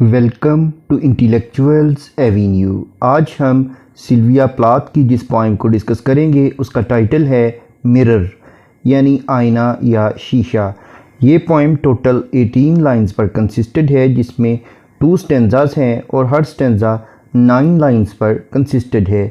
Welcome to intellectuals Avenue. आज हम Sylvia Plath की जिस पोइम को डिस्कस करेंगे उसका टाइटल है मिरर यानी आईना या शीशा। ये पोइम टोटल 18 लाइंस पर कंसिस्टेड है, जिसमें 2 स्टेंजास हैं और हर स्टेंजा 9 लाइंस पर कंसिस्टेड है।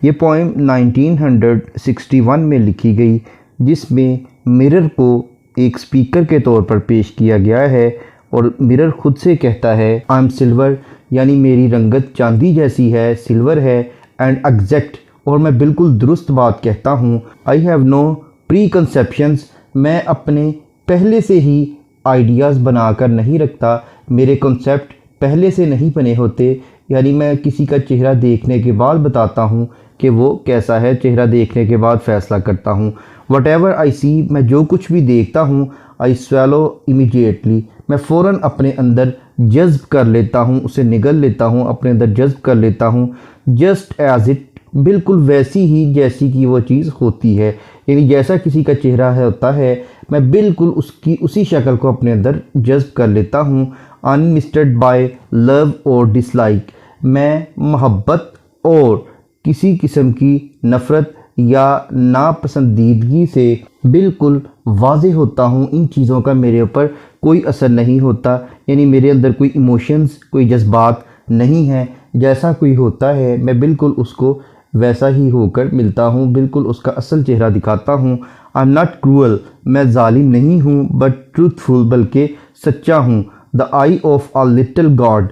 ये पोइम 1961 में लिखी गई, जिसमें मिरर को एक स्पीकर के तौर पर पेश किया गया है और मिरर खुद से कहता है आई एम सिल्वर, यानी मेरी रंगत चांदी जैसी है, सिल्वर है, एंड एग्जैक्ट, और मैं बिल्कुल दुरुस्त बात कहता हूँ। I have no preconceptions, मैं अपने पहले से ही आइडियाज़ बनाकर नहीं रखता, मेरे कॉन्सेप्ट पहले से नहीं बने होते, यानी मैं किसी का चेहरा देखने के बाद बताता हूँ कि वो कैसा है, चेहरा देखने के बाद फ़ैसला करता हूँ। वट एवर आई सी, मैं जो कुछ भी देखता हूँ, आई स्वेलो इमीडिएटली, मैं फ़ौरन अपने अंदर जज्ब कर लेता हूँ, उसे निगल लेता हूँ, अपने अंदर जज्ब कर लेता हूँ। जस्ट एज इट, बिल्कुल वैसी ही जैसी कि वो चीज़ होती है, यानी जैसा किसी का चेहरा है होता है, मैं बिल्कुल उसकी उसी शक्ल को अपने अंदर जज्ब कर लेता हूँ। अनमिस्टेड बाय लव और डिसलाइक, मैं मोहब्बत और किसी किस्म की नफ़रत या नापसंदीदगी से बिल्कुल वाज़े होता हूँ। इन चीज़ों का मेरे ऊपर कोई असर नहीं होता, यानी मेरे अंदर कोई इमोशंस, कोई जज्बात नहीं है। जैसा कोई होता है मैं बिल्कुल उसको वैसा ही होकर मिलता हूँ, बिल्कुल उसका असल चेहरा दिखाता हूँ। आई एम नॉट क्रूअल, मैं जालिम नहीं हूँ, बट ट्रूथफुल, बल्कि सच्चा हूँ। The I of a little God,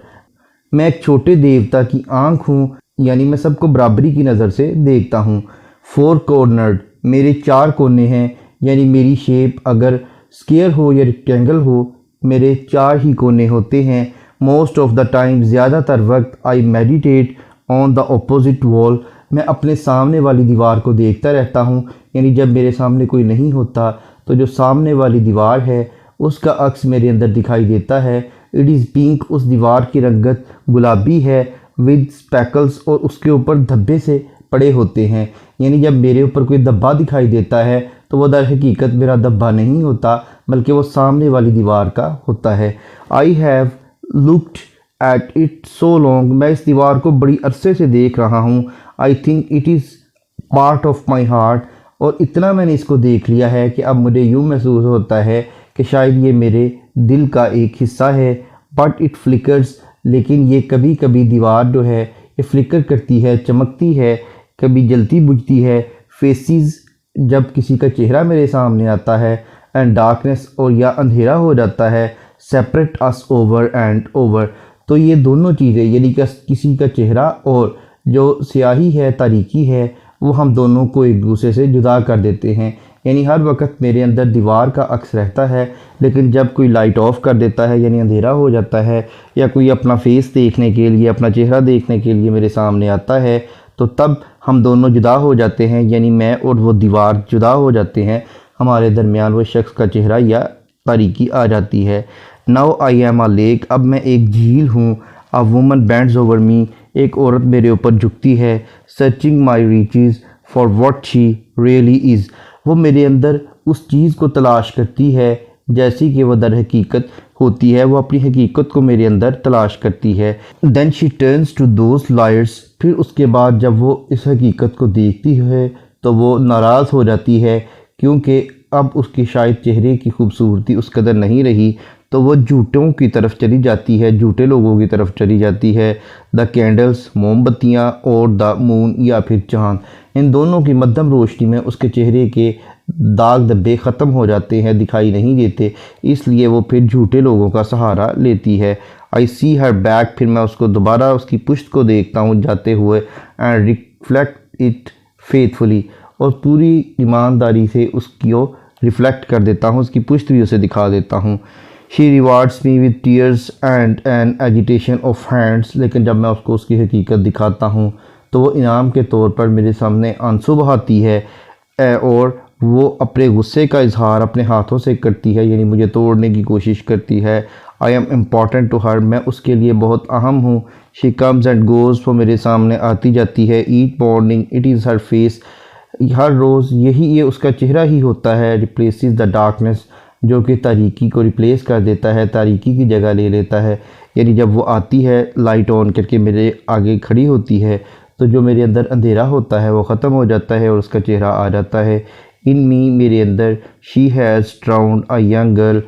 मैं एक छोटे देवता की आँख हूँ, यानी मैं सबको बराबरी की नज़र से देखता हूँ। 4 कॉर्नर्ड, मेरे 4 कोने हैं, यानी मेरी शेप अगर स्क्वायर हो या रेक्टेंगल हो, मेरे 4 ही कोने होते हैं। मोस्ट ऑफ द टाइम, ज़्यादातर वक्त, I meditate on the opposite wall, मैं अपने सामने वाली दीवार को देखता रहता हूँ, यानी जब मेरे सामने कोई नहीं होता तो जो सामने वाली दीवार है उसका अक्स मेरे अंदर दिखाई देता है। इट इज़ पिंक, उस दीवार की रंगत गुलाबी है, विद स्पेकल्स, और उसके ऊपर धब्बे से पड़े होते हैं, यानी जब मेरे ऊपर कोई धब्बा दिखाई देता है तो वह दर हकीकत मेरा धब्बा नहीं होता, बल्कि वो सामने वाली दीवार का होता है। I have looked at it so long, मैं इस दीवार को बड़ी अरसे से देख रहा हूँ। I think it is part of my heart, और इतना मैंने इसको देख लिया है कि अब मुझे यूँ महसूस होता है कि शायद ये मेरे दिल का एक हिस्सा है। बट इट फ्लिकर्स, लेकिन ये कभी कभी दीवार जो है ये फ्लिकर करती है, चमकती है, कभी जलती बुझती है। फेसिस, जब किसी का चेहरा मेरे सामने आता है, एंड डार्कनेस, और या अंधेरा हो जाता है, separate us over and over, तो ये दोनों चीज़ें, यानी कि किसी का चेहरा और जो स्याही है, तारीकी है, वो हम दोनों को एक दूसरे से जुदा कर देते हैं। यानी हर वक्त मेरे अंदर दीवार का अक्स रहता है, लेकिन जब कोई लाइट ऑफ कर देता है, यानी अंधेरा हो जाता है, या कोई अपना फेस देखने के लिए, अपना चेहरा देखने के लिए मेरे सामने आता है, तो तब हम दोनों जुदा हो जाते हैं, यानी मैं और वो दीवार जुदा हो जाते हैं, हमारे दरमियान वो शख्स का चेहरा या तारीकी आ जाती है। Now I am a lake, अब मैं एक झील हूँ। A woman bends over me, एक औरत मेरे ऊपर झुकती है। Searching my reaches for what she really is, वो मेरे अंदर उस चीज़ को तलाश करती है जैसी कि वह दर हकीकत होती है, वो अपनी हकीकत को मेरे अंदर तलाश करती है। Then she turns to those liars, फिर उसके बाद जब वो इस हकीकत को देखती है तो वो नाराज़ हो जाती है, क्योंकि अब उसके शायद चेहरे की खूबसूरती उस कदर नहीं रही, तो वो झूठों की तरफ चली जाती है, झूठे लोगों की तरफ चली जाती है। द कैंडल्स, मोमबत्तियाँ, और द मून, या फिर चाँद, इन दोनों की मध्यम रोशनी में उसके चेहरे के दाग धब्बे ख़त्म हो जाते हैं, दिखाई नहीं देते, इसलिए वो फिर झूठे लोगों का सहारा लेती है। आई सी हर बैक, फिर मैं उसको दोबारा उसकी पुश्त को देखता हूँ जाते हुए, एंड रिफ्लेक्ट इट फेथफुली, और पूरी ईमानदारी से उसको रिफ्लेक्ट कर देता हूँ, उसकी पुश्त भी उसे दिखा देता हूँ। She rewards me with tears and an agitation of hands, लेकिन जब मैं उसको उसकी हकीकत दिखाता हूँ तो वो इनाम के तौर पर मेरे सामने आंसू बहाती है, और वो अपने गुस्से का इजहार अपने हाथों से करती है, यानी मुझे तोड़ने की कोशिश करती है। I am important to her, मैं उसके लिए बहुत अहम हूँ। शी कम्स एंड गोज़, वो मेरे सामने आती जाती है। Each morning it is her face, हर रोज़ यही ये उसका चेहरा ही होता है। रिप्लेसिस द डार्कनेस, जो कि तारीकी को रिप्लेस कर देता है, तारीकी की जगह ले लेता है। यानी जब वो आती है लाइट ऑन करके मेरे आगे खड़ी होती है तो जो मेरे अंदर अंधेरा होता है वो ख़त्म हो जाता है और उसका चेहरा आ जाता है। इन मी मेरे अंदर, she has ड्राउन्ड a young girl,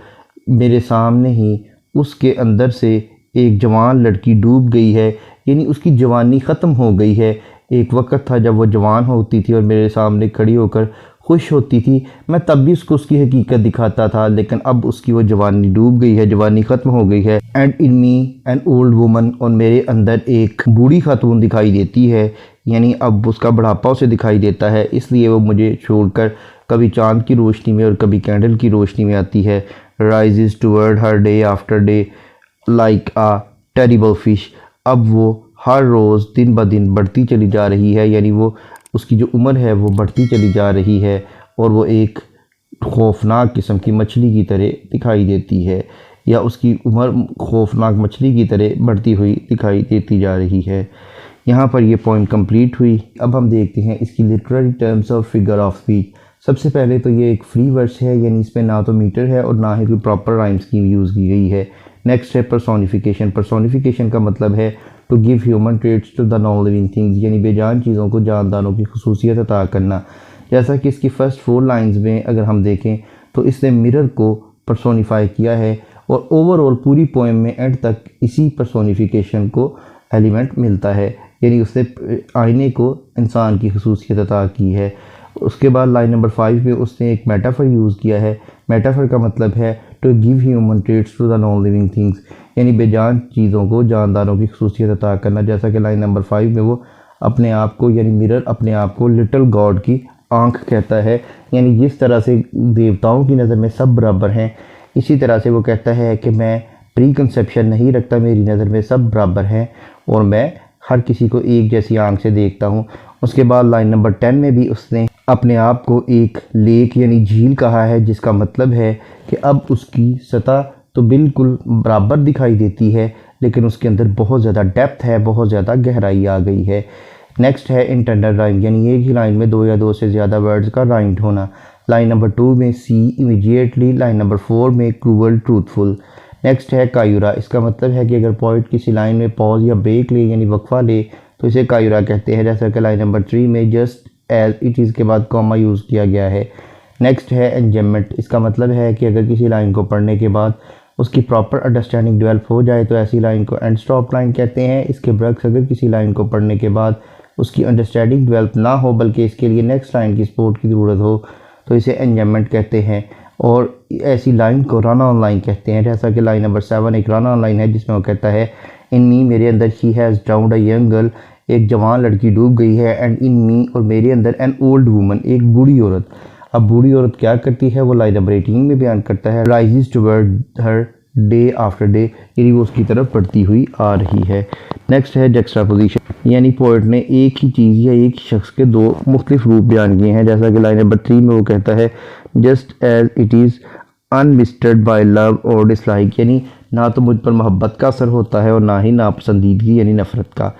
मेरे सामने ही उसके अंदर से एक जवान लड़की डूब गई है, यानी उसकी जवानी ख़त्म हो गई है। एक वक्त था जब वो जवान होती थी और मेरे सामने खड़ी होकर खुश होती थी, मैं तब भी उसको उसकी हकीकत दिखाता था, लेकिन अब उसकी वो जवानी डूब गई है, जवानी ख़त्म हो गई है। And in me an old woman, और मेरे अंदर एक बूढ़ी खातून दिखाई देती है, यानी अब उसका बुढ़ापा उसे दिखाई देता है, इसलिए वो मुझे छोड़कर कभी चांद की रोशनी में और कभी कैंडल की रोशनी में आती है। राइजेस टूवर्ड हर डे आफ्टर डे लाइक आ टेरिबल फिश, अब वो हर रोज़ दिन ब दिन बढ़ती चली जा रही है, यानी वो उसकी जो उम्र है वो बढ़ती चली जा रही है और वो एक खौफनाक किस्म की मछली की तरह दिखाई देती है, या उसकी उम्र खौफनाक मछली की तरह बढ़ती हुई दिखाई देती जा रही है। यहाँ पर ये पॉइंट कंप्लीट हुई। अब हम देखते हैं इसकी लिटरेरी टर्म्स और फिगर ऑफ स्पीच। सबसे पहले तो ये एक फ्री वर्स है, यानी इसमें ना तो मीटर है और ना ही कोई प्रॉपर राइम स्कीम यूज़ की गई है। नेक्स्ट है पर्सोनिफिकेशन। पर्सोनिफिकेशन का मतलब है to give human traits to the non living things, यानी बेजान चीज़ों को जानदारों की खसूसियत अता करना। जैसा कि इसकी फर्स्ट 4 लाइंस में अगर हम देखें तो इसने मिरर को पर्सोनिफाई किया है और ओवरऑल पूरी पोएम में एंड तक इसी पर्सोनिफिकेशन को एलिमेंट मिलता है, यानी उसने आईने को इंसान की खसूसियत अता की है। उसके बाद लाइन नंबर 5 में उसने एक मेटाफर यूज़ किया है। मेटाफर का मतलब है to give human traits to the non living things, यानी बेजान चीज़ों को जानदारों की खसूसियत अता करना। जैसा कि लाइन नंबर 5 में वो अपने आप को, यानी मिरर अपने आप को लिटिल गॉड की आंख कहता है, यानी जिस तरह से देवताओं की नज़र में सब बराबर हैं, इसी तरह से वो कहता है कि मैं प्री कंसेप्शन नहीं रखता, मेरी नज़र में सब बराबर हैं और मैं हर किसी को एक जैसी आंख से देखता हूँ। उसके बाद लाइन नंबर 10 में भी उसने अपने आप को एक लेक यानी झील कहा है, जिसका मतलब है कि अब उसकी सतह तो बिल्कुल बराबर दिखाई देती है, लेकिन उसके अंदर बहुत ज़्यादा डेप्थ है, बहुत ज़्यादा गहराई आ गई है। नेक्स्ट है इंटरनल राइम, यानी एक ही लाइन में 2 या 2 से ज़्यादा वर्ड्स का राइम्ड होना। लाइन नंबर 2 में सी इमीडिएटली, लाइन नंबर 4 में क्रूअल ट्रूथफुल। नेक्स्ट है कायूरा। इसका मतलब है कि अगर पोइट किसी लाइन में पॉज या ब्रेक ले यानी वक्फा ले तो इसे कायूरा कहते हैं, जैसा कि लाइन नंबर 3 में जस्ट एज इट इज़ के बाद कॉमा यूज़ किया गया है। नेक्स्ट है एंजमेंट। इसका मतलब है कि अगर किसी लाइन को पढ़ने के बाद उसकी प्रॉपर अंडरस्टैंडिंग डेवलप हो जाए तो ऐसी लाइन को एंड स्टॉप लाइन कहते हैं। इसके बरक्स अगर किसी लाइन को पढ़ने के बाद उसकी अंडरस्टैंडिंग डेवलप ना हो बल्कि इसके लिए नेक्स्ट लाइन की सपोर्ट की ज़रूरत हो तो इसे एंजमेंट कहते हैं, और ऐसी लाइन को रन ऑन लाइन कहते हैं। जैसा कि लाइन नंबर 7 एक रन ऑन लाइन है जिसमें वो कहता है इन मी, मेरे अंदर she has ड्राउन्ड a young girl, एक जवान लड़की डूब गई है। एंड इन मी, और मेरे अंदर एन ओल्ड वूमन, एक बूढ़ी औरत। अब बूढ़ी औरत क्या करती है वो लाइन नंबर 18 में बयान करता है, राइजेस टुवर्ड हर डे आफ्टर डे, यानी वो उसकी तरफ बढ़ती हुई आ रही है। नेक्स्ट है जक्सटापोजिशन, यानी पोइट ने एक ही चीज़ या एक शख्स के 2 मुख्तलिफ रूप बयान किए हैं। जैसा कि लाइन नंबर 3 में वो कहता है just as it is unmisted by love और डिसलाइक, यानी ना तो मुझ पर मोहब्बत का असर होता है और ना ही नापसंदीदगी यानी नफ़रत का।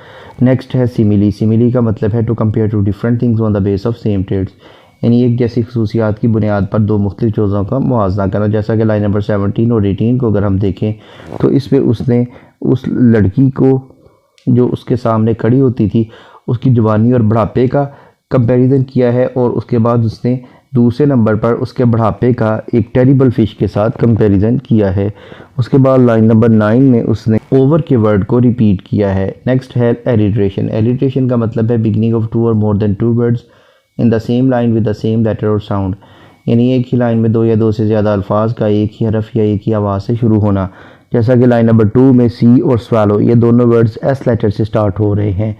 नेक्स्ट है सिमिली। सिमिली का मतलब है to compare two different things on the base of same traits, यानी एक जैसी खसूसियात की बुनियाद पर 2 मुख्तलिफ चीज़ों का मुआवजा करना। जैसा कि लाइन नंबर 17 और 18 को अगर हम देखें तो इसमें उसने उस लड़की को जो उसके सामने खड़ी होती थी उसकी जवानी और बुढ़ापे का कंपैरिजन किया है, और उसके बाद उसने दूसरे नंबर पर उसके बुढ़ापे का एक टेरिबल फिश के साथ कंपैरिजन किया है। उसके बाद लाइन नंबर 9 में उसने ओवर के वर्ड को रिपीट किया है। नेक्स्ट है एलिट्रेशन। एलिट्रेशन का मतलब है बिगिनिंग ऑफ 2 और more than 2 words in the same line with the same letter और साउंड, यानी एक ही लाइन में 2 या 2 से ज़्यादा अल्फाज का एक ही हरफ या एक ही आवाज़ से शुरू होना। जैसा कि लाइन नंबर 2 में सी और स्वालो, ये दोनों वर्ड्स एस लेटर से स्टार्ट हो रहे हैं।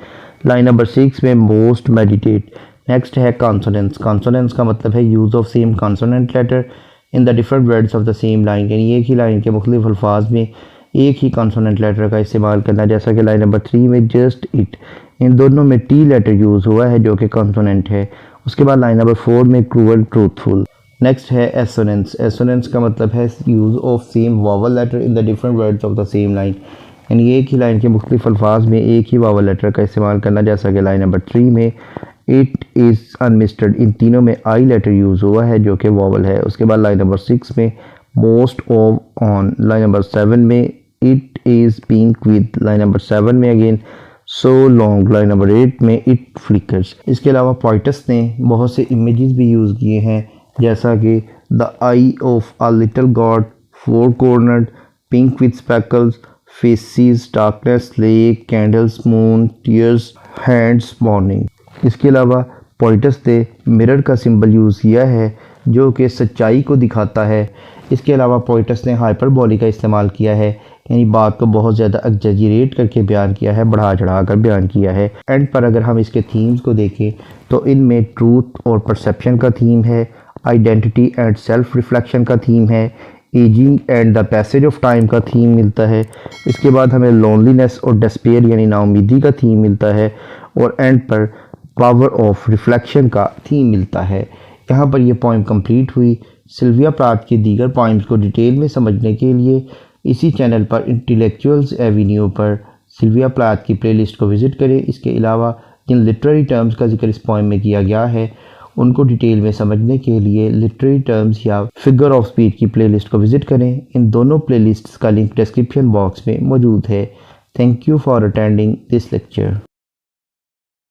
लाइन नंबर 6 में मोस्ट मेडिटेट। नेक्स्ट है कॉन्सोनेंट्स। कॉन्सोनेंट्स का मतलब है use of same consonant letter in the different words of the same line, यानी एक ही लाइन के मुख्तलिफ अल्फाज में एक ही कॉन्सोनेंट लेटर का इस्तेमाल करना। जैसा कि लाइन नंबर 3 में जस्ट इट, इन दोनों में टी लेटर यूज़ हुआ है जो कि कॉन्सोनेंट है। उसके बाद लाइन नंबर 4 में क्रूअल ट्रूथफुल। नेक्स्ट है एसोनेंस। एसोनेंस का मतलब है use of same vowel letter in the different words of the same line, यानी एक ही लाइन के मुख्तलिफ अल्फाज में एक ही वावल लेटर का इस्तेमाल करना। जैसा कि लाइन नंबर 3 में इट इज़ अनमिस्टर्ड, इन तीनों में आई लेटर यूज़ हुआ है जो कि वावल है। उसके बाद लाइन नंबर 6 में most of on line number 7 में, it is pink with line number 7 में again, so long line number 8 में, इट फ्लिकर्स। इसके अलावा पोइटस ने बहुत से इमेजेस भी यूज़ किए हैं, जैसा कि the I of a little God, four cornered, pink with speckles, faces, darkness, lake, candles, moon, tears, hands, morning. इसके अलावा पोइटस ने मिरर का सिंबल यूज़ किया है जो कि सच्चाई को दिखाता है। इसके अलावा पोइटस ने हाइपरबोलिक का इस्तेमाल किया है, यानी बात को बहुत ज़्यादा एक्जेजरेट करके बयान किया है, बढ़ा चढ़ा कर बयान किया है। एंड पर अगर हम इसके थीम्स को देखें तो इनमें ट्रूथ और परसेप्शन का थीम है, आइडेंटिटी एंड सेल्फ रिफ्लेक्शन का थीम है, ageing and the passage of time का थीम मिलता है। इसके बाद हमें लोनलीनेस और डिस्पेयर यानी नाउमीदी का थीम मिलता है, और एंड पर पावर ऑफ रिफ्लेक्शन का थीम मिलता है। यहाँ पर यह पोइम कंप्लीट हुई। सिल्विया प्लाथ के दीगर पोइम्स को डिटेल में समझने के लिए इसी चैनल पर इंटेलेक्चुअल्स एवेन्यू पर सिल्विया प्लाथ की प्लेलिस्ट को विज़िट करें। इसके अलावा जिन लिटरेरी टर्म्स का जिक्र इस पोइम में किया गया है उनको डिटेल में समझने के लिए लिटरेरी टर्म्स या फिगर ऑफ स्पीच की प्लेलिस्ट को विज़िट करें। इन दोनों प्लेलिस्ट्स का लिंक डिस्क्रिप्शन बॉक्स में मौजूद है। Thank you for attending this lecture.